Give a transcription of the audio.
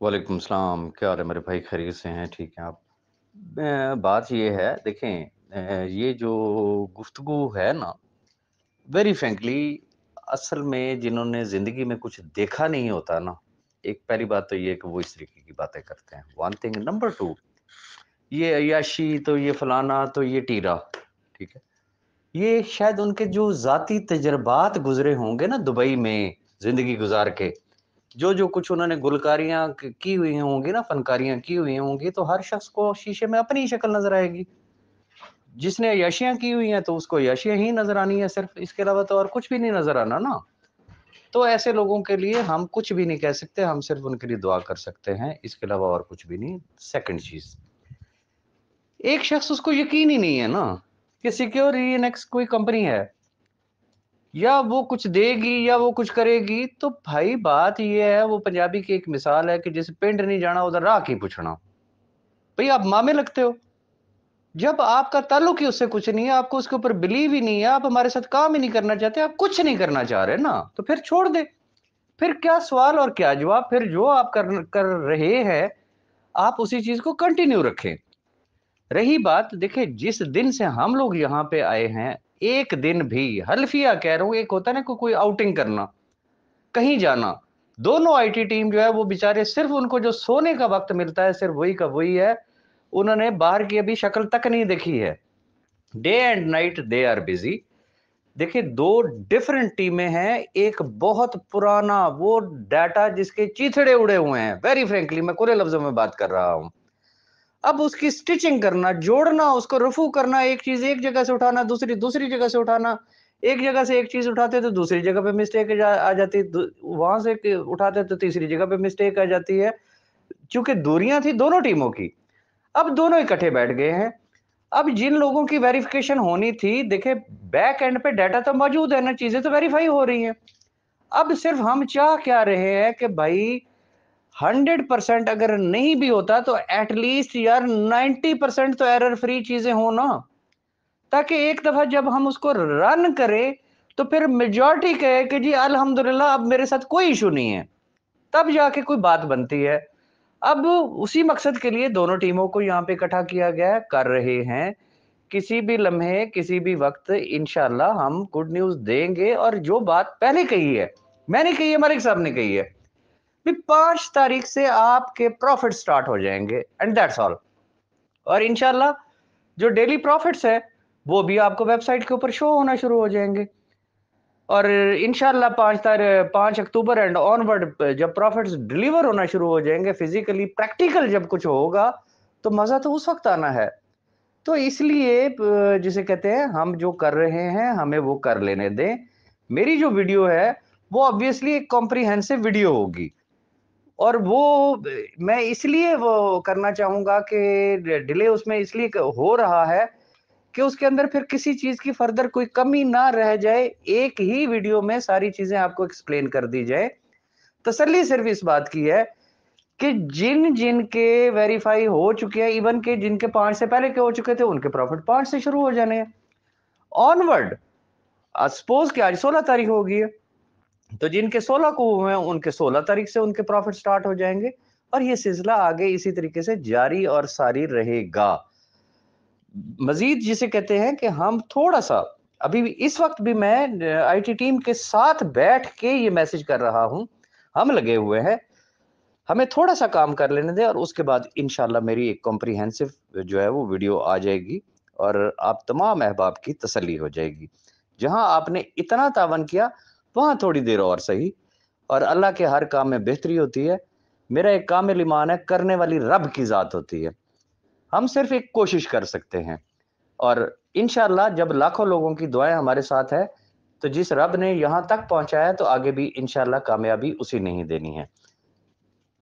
वालेकुम सलाम, क्या हाल है मेरे भाई? खैरियत से हैं? ठीक हैं आप? बात ये है देखें, ये जो गुफ्तगू है ना, वेरी फ्रैंकली असल में जिन्होंने ज़िंदगी में कुछ देखा नहीं होता ना, एक पहली बात तो ये है कि वो इस तरीके की बातें करते हैं। वन थिंग, नंबर 2, ये अय्याशी तो ये फलाना तो ये टीरा, ठीक है? ये शायद उनके जो ज़ाती तजुर्बात गुज़रे होंगे ना दुबई में ज़िंदगी गुज़ार के, जो कुछ उन्होंने गुलकारियाँ की हुई होंगी ना, फ़नकारियाँ की हुई होंगी, तो हर शख़्स को शीशे में अपनी ही शक्ल नज़र आएगी। जिसने अय्याशियाँ की हुई हैं, तो उसको अय्याशियाँ ही नज़र आनी है सिर्फ़, इसके अलावा तो और कुछ भी नहीं नज़र आना ना। तो ऐसे लोगों के लिए हम कुछ भी नहीं कह सकते, हम सिर्फ़ उनके लिए दुआ कर सकते हैं, इसके अलावा और कुछ भी नहीं। सेकंड चीज़, एक शख़्स उसको यकीन ही नहीं है ना कि सिक्योर रीएनएक्स कोई कंपनी है, या वो कुछ देगी या वो कुछ करेगी, तो भाई बात ये है, वो पंजाबी की एक मिसाल है कि जिसे पिंड नहीं जाना उधर राह की पूछना। भई आप मामे लगते हो, जब आपका ताल्लुक ही उससे कुछ नहीं है, आपको उसके ऊपर बिलीव ही नहीं है, आप हमारे साथ काम ही नहीं करना चाहते, आप कुछ नहीं करना चाह रहे ना, तो फिर छोड़ दें। फिर क्या सवाल और क्या जवाब, फिर जो आप कर रहे हैं, आप उसी चीज़ को कंटिन्यू रखें। रही बात देखिए, जिस दिन से हम लोग यहाँ पे आए हैं, एक दिन भी हल्फिया कह रहा हूँ, एक होता है ना कोई आउटिंग करना, कहीं जाना, दोनों आईटी टीम जो है वो बेचारे सिर्फ़ उनको जो सोने का वक़्त मिलता है, सिर्फ़ वही का वही है। उन्होंने बाहर की अभी शक्ल तक नहीं देखी है। Day and night they are busy. देखिए 2 डिफरेंट टीमें हैं, एक बहुत पुराना वो डाटा जिसके चीथड़े उड़े हुए हैं, वेरी फ्रैंकली मैं खुले लफ्ज़ों में बात कर रहा हूँ। अब उसकी स्टिचिंग करना, जोड़ना, उसको रफू करना, एक चीज़ एक जगह से उठाना, दूसरी दूसरी जगह से उठाना, एक जगह से एक चीज़ उठाते तो दूसरी जगह पे मिस्टेक आ जाती, वहां से उठाते तो तीसरी जगह पे मिस्टेक आ जाती है, क्योंकि दूरियां थी दोनों टीमों की। अब दोनों इकट्ठे बैठ गए हैं। अब जिन लोगों की वेरिफिकेशन होनी थी, देखे बैक एंड पे डाटा तो मौजूद है ना, चीजें तो वेरीफाई हो रही हैं। अब सिर्फ हम चाह क्या रहे हैं कि भाई 100% अगर नहीं भी होता तो एटलीस्ट यार 90% तो एरर फ्री चीजें हो ना, ताकि एक दफा जब हम उसको रन करें तो फिर मेजॉरिटी कहे कि जी अल्हम्दुलिल्लाह अब मेरे साथ कोई इशू नहीं है, तब जाके कोई बात बनती है। अब उसी मकसद के लिए दोनों टीमों को यहाँ पे इकट्ठा किया गया है, कर रहे हैं। किसी भी लम्हे, किसी भी वक्त इंशाल्लाह हम गुड न्यूज़ देंगे, और जो बात पहले कही है, मैंने कही है, मलिक साहब ने कही है, कि 5 तारीख से आपके प्रॉफिट स्टार्ट हो जाएँगे एंड दैट्स ऑल। और इंशाल्लाह जो डेली प्रॉफिट्स है, वो भी आपको वेबसाइट के ऊपर शो होना शुरू हो जाएँगे। और इंशाल्लाह 5 अक्टूबर एंड ऑनवर्ड जब प्रॉफिट्स डिलीवर होना शुरू हो जाएँगे, फिज़िकली प्रैक्टिकल जब कुछ होगा, तो मज़ा तो उस वक़्त आना है। तो इसलिए जिसे कहते हैं, हम जो कर रहे हैं हमें वो कर लेने दें। मेरी जो वीडियो है वो ऑब्वियसली एक कॉम्प्रिहेंसिव वीडियो होगी, और वो मैं इसलिए वो करना चाहूँगा कि डिले उसमें इसलिए हो रहा है कि उसके अंदर फिर किसी चीज़ की फर्दर कोई कमी ना रह जाए, एक ही वीडियो में सारी चीज़ें आपको एक्सप्लेन कर दी जाए। तसल्ली सिर्फ़ इस बात की है कि जिन-जिन के वेरीफाई हो चुके हैं, इवन के जिनके 5 से पहले के हो चुके थे, उनके प्रॉफिट 5 से शुरू हो जाने हैं। ऑनवर्ड सपोज़ कि आज 16 तारीख हो गई है, तो जिनके 16 को हुए हैं, उनके 16 तारीख से उनके प्रॉफिट स्टार्ट हो जाएँगे, और ये सिलसिला आगे इसी तरीके से जारी और सारी रहेगा। मज़ीद जिसे कहते हैं कि हम थोड़ा-सा अभी भी इस वक़्त भी मैं आईटी टीम के साथ बैठ के ये मैसेज कर रहा हूँ, हम लगे हुए हैं। हमें थोड़ा-सा काम कर लेने दें, और उसके बाद इंशाल्लाह मेरी एक कॉम्प्रिहेंसिव जो है वो वीडियो आ जाएगी, और आप तमाम अहबाब की तसल्ली हो जाएगी। जहाँ आपने इतना तावन किया, वहाँ थोड़ी देर और सही, और अल्लाह के हर काम में बेहतरी होती है। मेरा एक कामिल ईमान है, करने वाली रब की ज़ात होती है। हम सिर्फ़ एक कोशिश कर सकते हैं, और इंशाल्लाह जब लाखों लोगों की दुआएँ हमारे साथ है, तो जिस रब ने यहाँ तक पहुँचाया, तो आगे भी इंशाल्लाह कामयाबी उसी ने ही देनी है।